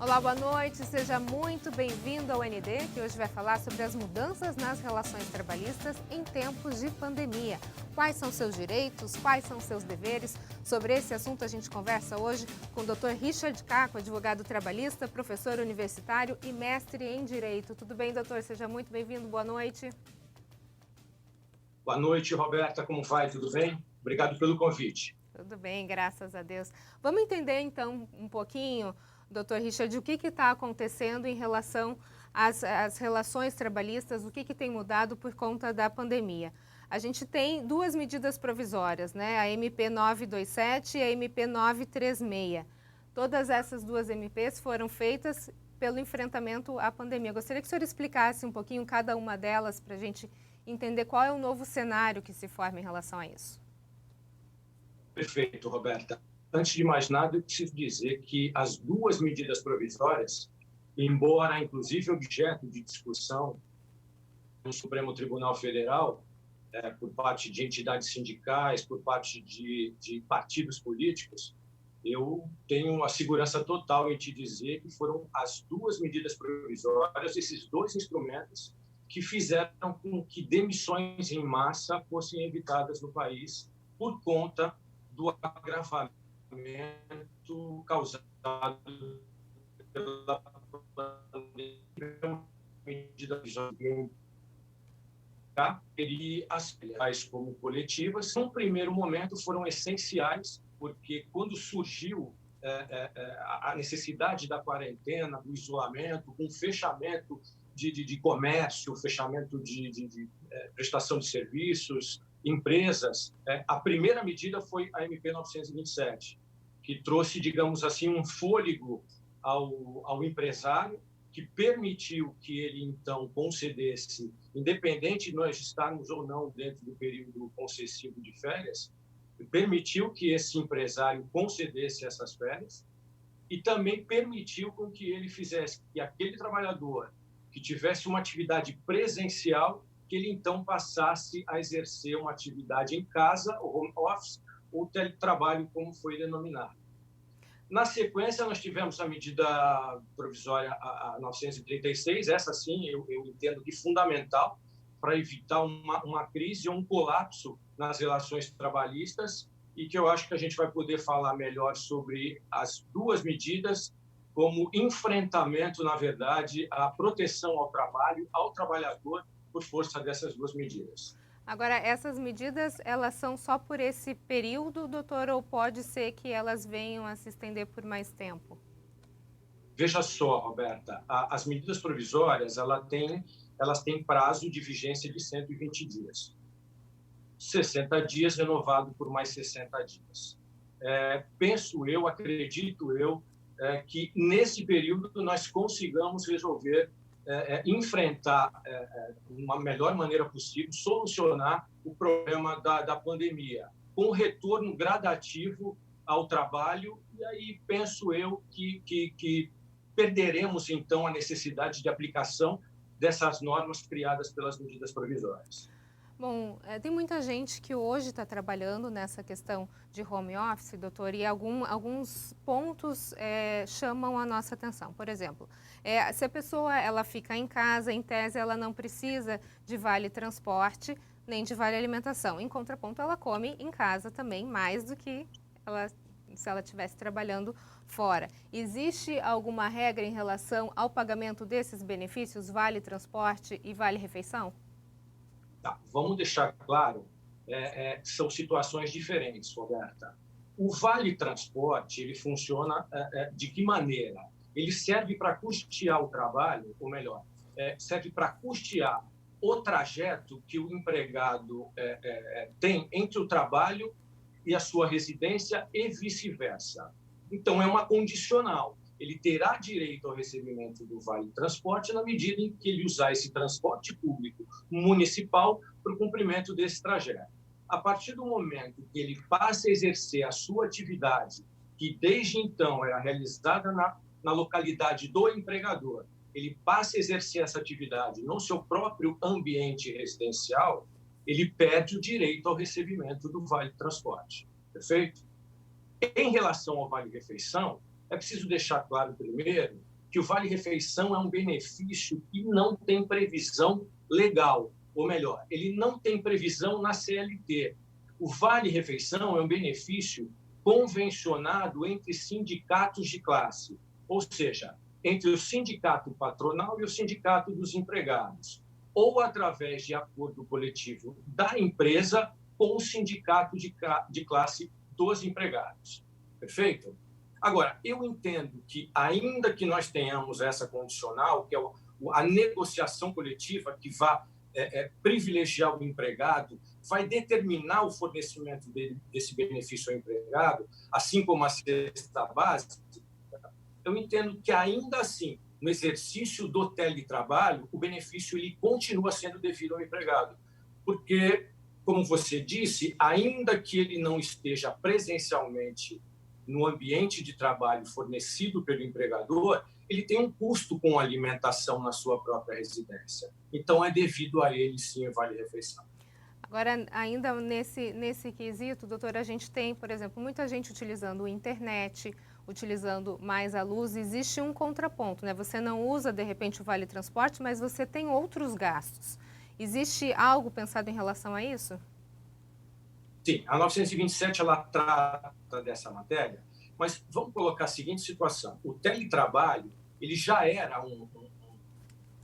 Olá, boa noite, seja muito bem-vindo ao ND, que hoje vai falar sobre as mudanças nas relações trabalhistas em tempos de pandemia. Quais são seus direitos, quais são seus deveres? Sobre esse assunto a gente conversa hoje com o Dr. Richard Caco, advogado trabalhista, professor universitário e mestre em Direito. Tudo bem, doutor? Seja muito bem-vindo, boa noite. Boa noite, Roberta, como vai? Tudo bem? Obrigado pelo convite. Tudo bem, graças a Deus. Vamos entender então um pouquinho, doutor Richard, o que está acontecendo em relação às relações trabalhistas, o que tem mudado por conta da pandemia. A gente tem duas medidas provisórias, né? A MP 927 e a MP 936. Todas essas duas MPs foram feitas pelo enfrentamento à pandemia. Gostaria que o senhor explicasse um pouquinho cada uma delas para a gente entender qual é o novo cenário que se forma em relação a isso. Perfeito, Roberta. Antes de mais nada, eu preciso dizer que as duas medidas provisórias, embora inclusive objeto de discussão no Supremo Tribunal Federal, por parte de entidades sindicais, por parte de partidos políticos, eu tenho a segurança total em te dizer que foram as duas medidas provisórias, esses dois instrumentos, que fizeram com que demissões em massa fossem evitadas no país por conta do agravamento causado pela pandemia, e as como coletivas, num primeiro momento, foram essenciais, porque quando surgiu a necessidade da quarentena, do isolamento, com fechamento de comércio, fechamento de prestação de serviços, empresas, a primeira medida foi a MP 927, que trouxe, digamos assim, um fôlego ao empresário, que permitiu que ele, então, concedesse, independente de nós estarmos ou não dentro do período concessivo de férias, permitiu que esse empresário concedesse essas férias e também permitiu com que ele fizesse que aquele trabalhador que tivesse uma atividade presencial, que ele, então, passasse a exercer uma atividade em casa, o home office, ou teletrabalho, como foi denominado. Na sequência, nós tivemos a medida provisória a 936, essa sim eu entendo que fundamental para evitar uma crise ou um colapso nas relações trabalhistas, e que eu acho que a gente vai poder falar melhor sobre as duas medidas como enfrentamento, na verdade, à proteção ao trabalho, ao trabalhador, por força dessas duas medidas. Agora, essas medidas, elas são só por esse período, doutor, ou pode ser que elas venham a se estender por mais tempo? Veja só, Roberta, as medidas provisórias, elas têm prazo de vigência de 120 dias. 60 dias renovado por mais 60 dias. Penso eu, acredito eu, que nesse período nós consigamos resolver, enfrentar uma melhor maneira possível, solucionar o problema da pandemia, com o retorno gradativo ao trabalho, e aí penso eu que perderemos, então, a necessidade de aplicação dessas normas criadas pelas medidas provisórias. Bom, tem muita gente que hoje está trabalhando nessa questão de home office, doutor, e alguns pontos chamam a nossa atenção. Por exemplo, se a pessoa ela fica em casa, em tese ela não precisa de vale transporte nem de vale alimentação. Em contraponto, ela come em casa também mais do que se ela estivesse trabalhando fora. Existe alguma regra em relação ao pagamento desses benefícios, vale transporte e vale refeição? Tá, vamos deixar claro, são situações diferentes, Roberta. O Vale Transporte, ele funciona de que maneira? Ele serve para custear o trabalho, ou melhor, serve para custear o trajeto que o empregado tem entre o trabalho e a sua residência e vice-versa. Então, é uma condicional. Ele terá direito ao recebimento do Vale Transporte na medida em que ele usar esse transporte público municipal para o cumprimento desse trajeto. A partir do momento que ele passa a exercer a sua atividade, que desde então era realizada na localidade do empregador, ele passa a exercer essa atividade no seu próprio ambiente residencial, ele perde o direito ao recebimento do Vale Transporte. Perfeito? Em relação ao Vale Refeição, é preciso deixar claro primeiro que o vale-refeição é um benefício que não tem previsão legal, ou melhor, ele não tem previsão na CLT. O vale-refeição é um benefício convencionado entre sindicatos de classe, ou seja, entre o sindicato patronal e o sindicato dos empregados, ou através de acordo coletivo da empresa com o sindicato de classe dos empregados. Perfeito? Agora, eu entendo que, ainda que nós tenhamos essa condicional, que é a negociação coletiva que vai privilegiar o empregado, vai determinar o fornecimento desse benefício ao empregado, assim como a cesta básica, eu entendo que, ainda assim, no exercício do teletrabalho, o benefício ele continua sendo devido ao empregado. Porque, como você disse, ainda que ele não esteja presencialmente no ambiente de trabalho fornecido pelo empregador, ele tem um custo com alimentação na sua própria residência. Então, é devido a ele, sim, o vale-refeição. Agora, ainda nesse quesito, doutora, a gente tem, por exemplo, muita gente utilizando a internet, utilizando mais a luz. Existe um contraponto, né? Você não usa, de repente, o vale-transporte, mas você tem outros gastos. Existe algo pensado em relação a isso? Sim, a 927 ela trata dessa matéria, mas vamos colocar a seguinte situação. O teletrabalho ele já era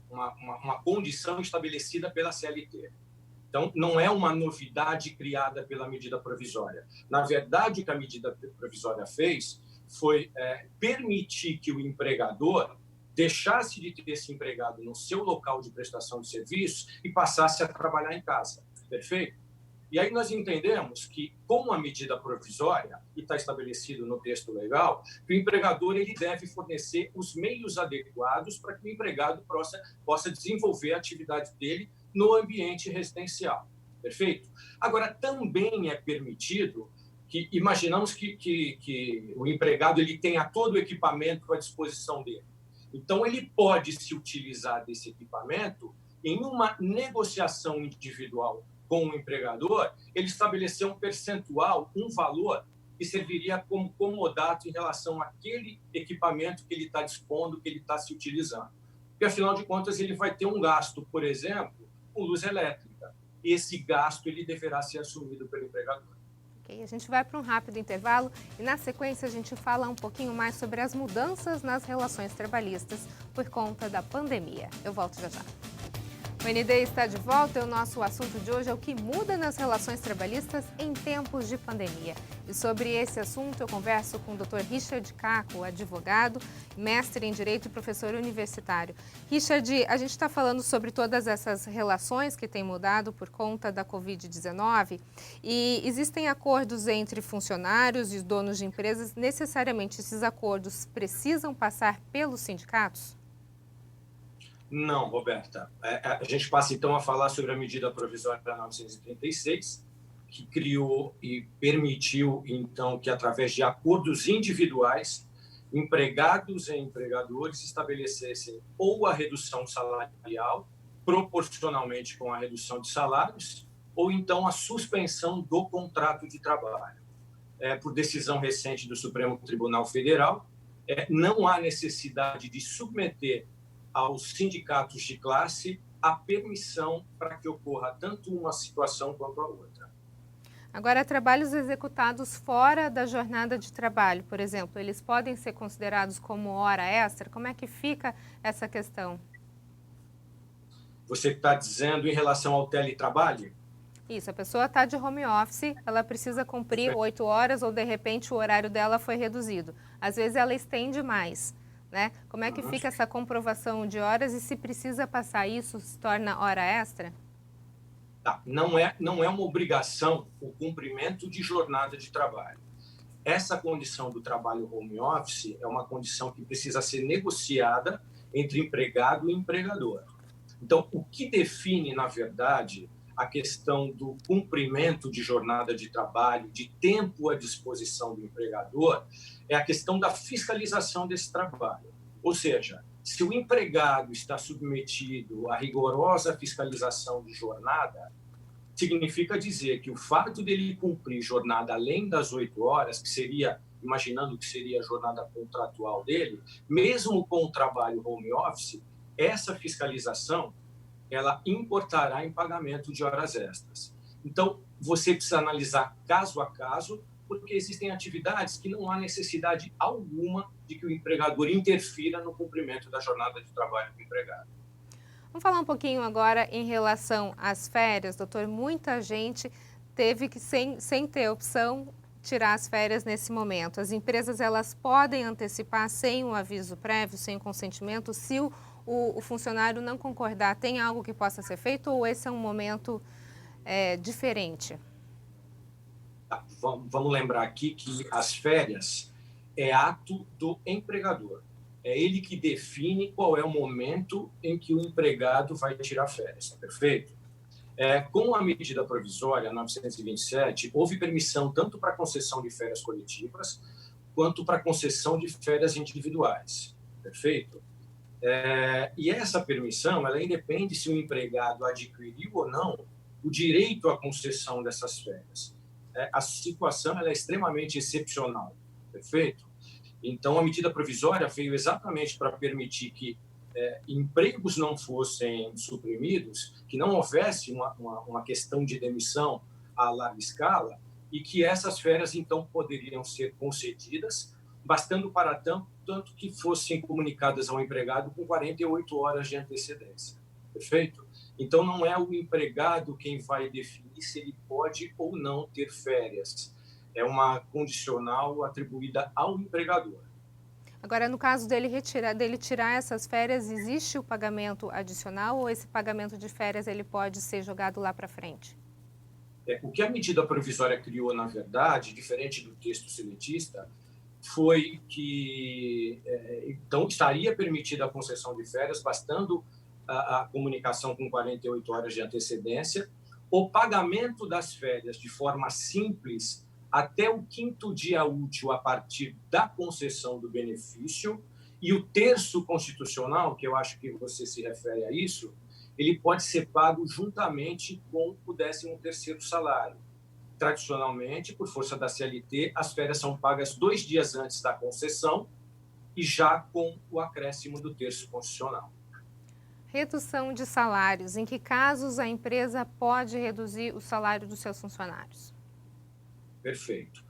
uma condição estabelecida pela CLT. Então, não é uma novidade criada pela medida provisória. Na verdade, o que a medida provisória fez foi permitir que o empregador deixasse de ter esse empregado no seu local de prestação de serviços e passasse a trabalhar em casa. Perfeito? E aí nós entendemos que, com a medida provisória, e está estabelecido no texto legal, que o empregador ele deve fornecer os meios adequados para que o empregado possa desenvolver a atividade dele no ambiente residencial. Perfeito? Agora, também é permitido que, imaginamos que o empregado ele tenha todo o equipamento à disposição dele. Então, ele pode se utilizar desse equipamento em uma negociação individual com o empregador, ele estabeleceu um percentual, um valor que serviria como comodato em relação àquele equipamento que ele está dispondo, que ele está se utilizando. Porque, afinal de contas, ele vai ter um gasto, por exemplo, com luz elétrica. E esse gasto ele deverá ser assumido pelo empregador. Ok, a gente vai para um rápido intervalo e, na sequência, a gente fala um pouquinho mais sobre as mudanças nas relações trabalhistas por conta da pandemia. Eu volto já já. O ND está de volta e o nosso assunto de hoje é o que muda nas relações trabalhistas em tempos de pandemia. E sobre esse assunto eu converso com o Dr. Richard Caco, advogado, mestre em Direito e professor universitário. Richard, a gente está falando sobre todas essas relações que têm mudado por conta da Covid-19 e existem acordos entre funcionários e donos de empresas. Necessariamente esses acordos precisam passar pelos sindicatos? Não, Roberta. A gente passa, então, a falar sobre a medida provisória 936, que criou e permitiu, então, que, através de acordos individuais, empregados e empregadores estabelecessem ou a redução salarial, proporcionalmente com a redução de salários, ou, então, a suspensão do contrato de trabalho. Por decisão recente do Supremo Tribunal Federal, não há necessidade de submeter aos sindicatos de classe a permissão para que ocorra tanto uma situação quanto a outra. Agora, trabalhos executados fora da jornada de trabalho, por exemplo, eles podem ser considerados como hora extra? Como é que fica essa questão? Você está dizendo em relação ao teletrabalho? Isso, a pessoa está de home office, ela precisa cumprir 8 horas ou, de repente, o horário dela foi reduzido. Às vezes, ela estende mais. Né? Como é que fica essa comprovação de horas e se precisa passar isso, se torna hora extra? Tá. Não é uma obrigação o cumprimento de jornada de trabalho. Essa condição do trabalho home office é uma condição que precisa ser negociada entre empregado e empregador. Então, o que define, na verdade, a questão do cumprimento de jornada de trabalho, de tempo à disposição do empregador, é a questão da fiscalização desse trabalho. Ou seja, se o empregado está submetido à rigorosa fiscalização de jornada, significa dizer que o fato dele cumprir jornada além das 8 horas, que seria imaginando que seria a jornada contratual dele, mesmo com o trabalho home office, essa fiscalização ela importará em pagamento de horas extras. Então, você precisa analisar caso a caso, porque existem atividades que não há necessidade alguma de que o empregador interfira no cumprimento da jornada de trabalho do empregado. Vamos falar um pouquinho agora em relação às férias, doutor. Muita gente teve que, sem ter opção, tirar as férias nesse momento. As empresas elas podem antecipar sem um aviso prévio, sem consentimento, se o funcionário não concordar. Tem algo que possa ser feito ou esse é um momento diferente? Vamos lembrar aqui que as férias é ato do empregador. É ele que define qual é o momento em que o empregado vai tirar férias, perfeito? Com a medida provisória 927, houve permissão tanto para concessão de férias coletivas quanto para concessão de férias individuais, perfeito? E essa permissão, ela independe se o empregado adquiriu ou não o direito à concessão dessas férias. A situação ela é extremamente excepcional, perfeito? Então, a medida provisória veio exatamente para permitir que empregos não fossem suprimidos, que não houvesse uma questão de demissão a larga escala e que essas férias, então, poderiam ser concedidas, bastando para tanto que fossem comunicadas ao empregado com 48 horas de antecedência. Perfeito? Então, não é o empregado quem vai definir se ele pode ou não ter férias. É uma condicional atribuída ao empregador. Agora, no caso dele tirar essas férias, existe o pagamento adicional ou esse pagamento de férias ele pode ser jogado lá para frente? O que a medida provisória criou, na verdade, diferente do texto seletista, foi que então estaria permitida a concessão de férias, bastando a comunicação com 48 horas de antecedência, o pagamento das férias de forma simples até o 5º dia útil a partir da concessão do benefício, e o terço constitucional, que eu acho que você se refere a isso, ele pode ser pago juntamente com o 13º salário. Tradicionalmente, por força da CLT, as férias são pagas 2 dias antes da concessão e já com o acréscimo do terço constitucional. Redução de salários. Em que casos a empresa pode reduzir o salário dos seus funcionários? Perfeito.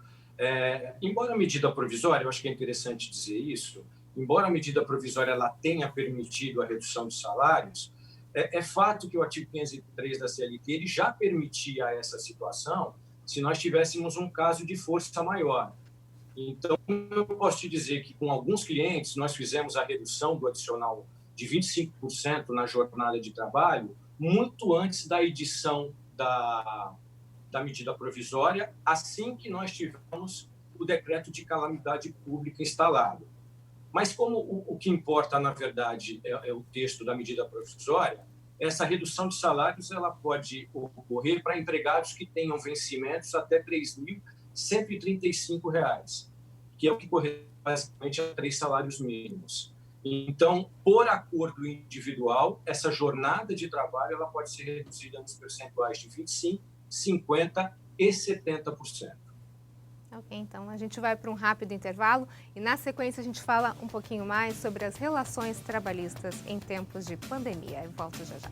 Embora a medida provisória, eu acho que é interessante dizer isso, embora a medida provisória ela tenha permitido a redução de salários, é fato que o artigo 503 da CLT ele já permitia essa situação se nós tivéssemos um caso de força maior. Então, eu posso te dizer que com alguns clientes nós fizemos a redução do adicional de 25% na jornada de trabalho muito antes da edição da medida provisória, assim que nós tivemos o decreto de calamidade pública instalado. Mas como o que importa, na verdade, é o texto da medida provisória, essa redução de salários ela pode ocorrer para empregados que tenham vencimentos até R$ 3.135, que é o que corresponde basicamente a 3 salários mínimos. Então, por acordo individual, essa jornada de trabalho ela pode ser reduzida nos percentuais de 25%, 50% e 70%. Ok, então a gente vai para um rápido intervalo e na sequência a gente fala um pouquinho mais sobre as relações trabalhistas em tempos de pandemia. Eu volto já já.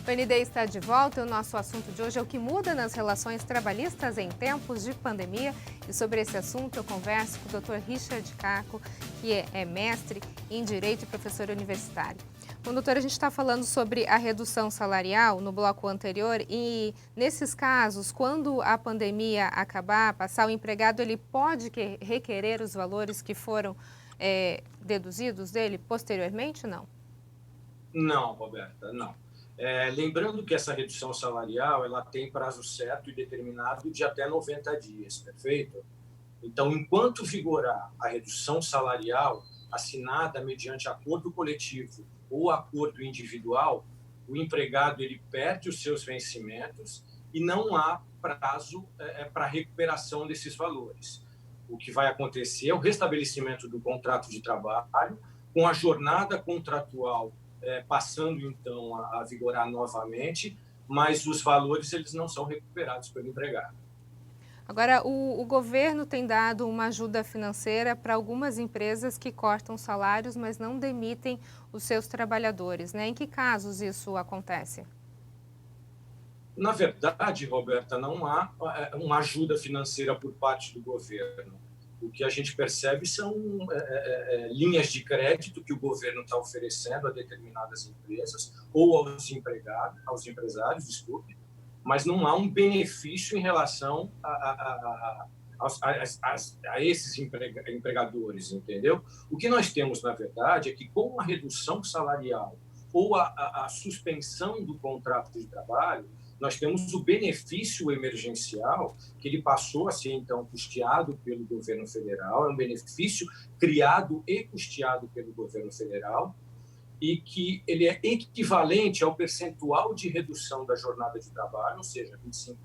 O PND está de volta e o nosso assunto de hoje é o que muda nas relações trabalhistas em tempos de pandemia. E sobre esse assunto eu converso com o Dr. Richard Caco, que é mestre em Direito e professor universitário. Bom, doutor, a gente está falando sobre a redução salarial no bloco anterior e, nesses casos, quando a pandemia acabar, passar, o empregado ele pode requerer os valores que foram deduzidos dele posteriormente ou não? Não, Roberta, não. Lembrando que essa redução salarial ela tem prazo certo e determinado de até 90 dias, perfeito? Então, enquanto vigorar a redução salarial assinada mediante acordo coletivo ou acordo individual, o empregado ele perde os seus vencimentos e não há prazo para recuperação desses valores. O que vai acontecer é o restabelecimento do contrato de trabalho, com a jornada contratual passando, então, a vigorar novamente, mas os valores eles não são recuperados pelo empregado. Agora, o governo tem dado uma ajuda financeira para algumas empresas que cortam salários, mas não demitem os seus trabalhadores, né? Em que casos isso acontece? Na verdade, Roberta, não há uma ajuda financeira por parte do governo. O que a gente percebe são linhas de crédito que o governo está oferecendo a determinadas empresas ou aos empresários, desculpe, mas não há um benefício em relação a esses empregadores, entendeu? O que nós temos, na verdade, é que com a redução salarial ou a suspensão do contrato de trabalho, nós temos o benefício emergencial, que ele passou a ser, então, custeado pelo governo federal, é um benefício criado e custeado pelo governo federal, e que ele é equivalente ao percentual de redução da jornada de trabalho, ou seja, 25%,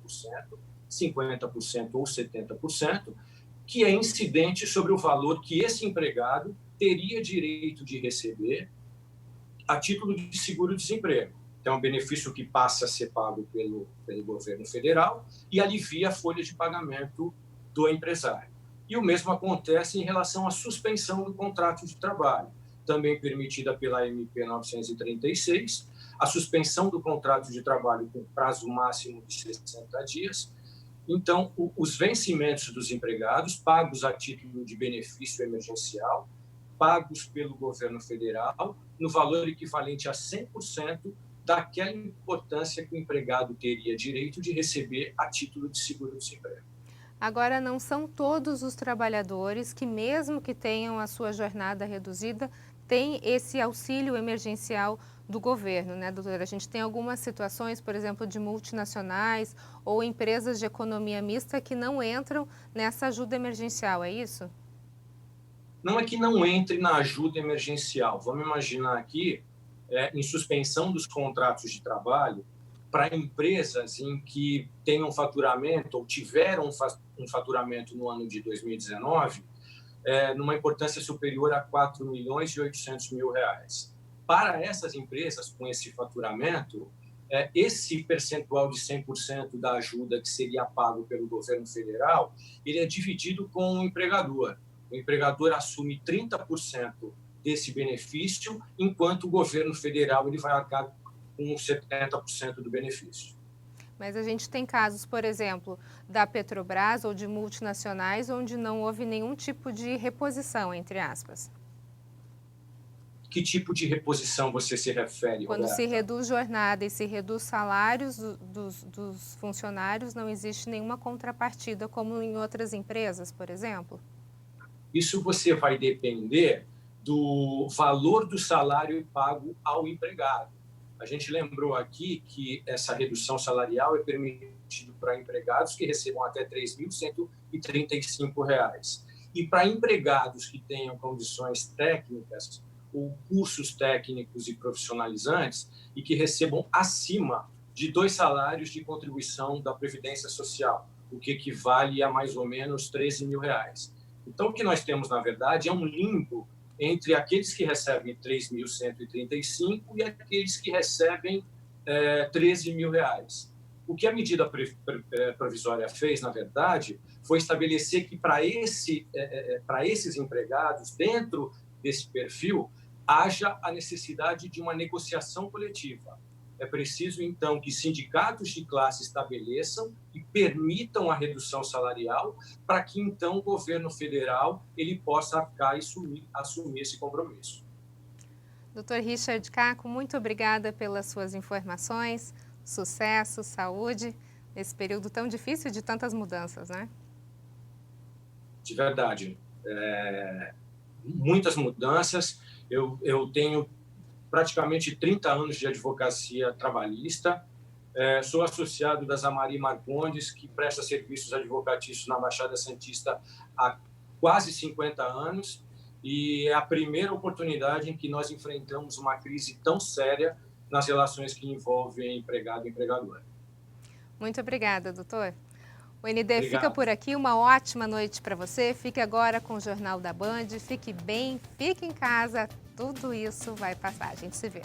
50% ou 70%, que é incidente sobre o valor que esse empregado teria direito de receber a título de seguro-desemprego. Então, é um benefício que passa a ser pago pelo governo federal e alivia a folha de pagamento do empresário. E o mesmo acontece em relação à suspensão do contrato de trabalho, também permitida pela MP 936, a suspensão do contrato de trabalho com prazo máximo de 60 dias. Então, os vencimentos dos empregados, pagos a título de benefício emergencial, pagos pelo governo federal, no valor equivalente a 100% daquela importância que o empregado teria direito de receber a título de seguro-desemprego. Agora, não são todos os trabalhadores que, mesmo que tenham a sua jornada reduzida, têm esse auxílio emergencial do governo, né, doutora? A gente tem algumas situações, por exemplo, de multinacionais ou empresas de economia mista que não entram nessa ajuda emergencial, é isso? Não é que não entre na ajuda emergencial. Vamos imaginar aqui, em suspensão dos contratos de trabalho, para empresas em que tenham faturamento ou tiveram um faturamento no ano de 2019, numa importância superior a 4 milhões e 800 mil reais. Para essas empresas com esse faturamento, esse percentual de 100% da ajuda que seria pago pelo governo federal, ele é dividido com o empregador. O empregador assume 30% desse benefício, enquanto o governo federal ele vai arcar com 70% do benefício. Mas a gente tem casos, por exemplo, da Petrobras ou de multinacionais onde não houve nenhum tipo de reposição, entre aspas. Que tipo de reposição você se refere, Quando Roberta? se reduz jornada e se reduz salários dos funcionários, não existe nenhuma contrapartida, como em outras empresas, por exemplo? Isso você vai depender do valor do salário pago ao empregado. A gente lembrou aqui que essa redução salarial é permitida para empregados que recebam até R$ 3.135. E para empregados que tenham condições técnicas ou cursos técnicos e profissionalizantes e que recebam acima de 2 salários de contribuição da Previdência Social, o que equivale a mais ou menos R$ 13 mil. Então, o que nós temos, na verdade, é um limbo entre aqueles que recebem 3.135 e aqueles que recebem 13 mil reais. O que a medida provisória fez, na verdade, foi estabelecer que para esses empregados, dentro desse perfil, haja a necessidade de uma negociação coletiva. É preciso, então, que sindicatos de classe estabeleçam e permitam a redução salarial para que, então, o governo federal ele possa arcar e assumir esse compromisso. Dr. Richard Caco, muito obrigada pelas suas informações, sucesso, saúde, nesse período tão difícil de tantas mudanças, né? De verdade, muitas mudanças. Eu tenho praticamente 30 anos de advocacia trabalhista. Sou associado da Zamari Marcondes, que presta serviços advocatícios na Baixada Santista há quase 50 anos. E é a primeira oportunidade em que nós enfrentamos uma crise tão séria nas relações que envolvem empregado e empregador. Muito obrigada, doutor. O ND Obrigado. Fica por aqui, uma ótima noite para você. Fique agora com o Jornal da Band, fique bem, fique em casa, tudo isso vai passar. A gente se vê.